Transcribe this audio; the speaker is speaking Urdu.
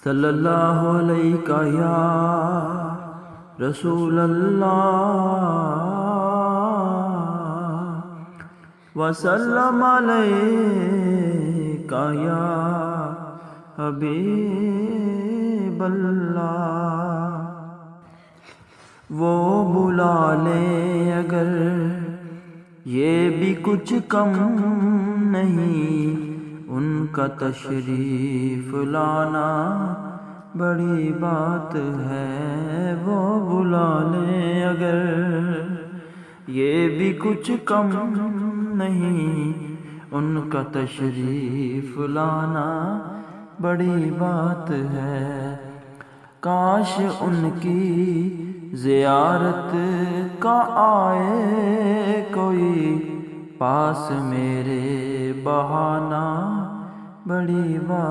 صلی اللہ علیہ یا رسول اللہ وسلم علیہ یا حبیب اللہ۔ وہ بلا لے اگر یہ بھی کچھ کم نہیں، ان کا تشریف لانا بڑی بات ہے۔ وہ بلا لے اگر یہ بھی کچھ کم نہیں، ان کا تشریف لانا بڑی بات ہے۔ کاش ان کی زیارت کا آئے کوئی پاس میرے، بہانہ بڑی بات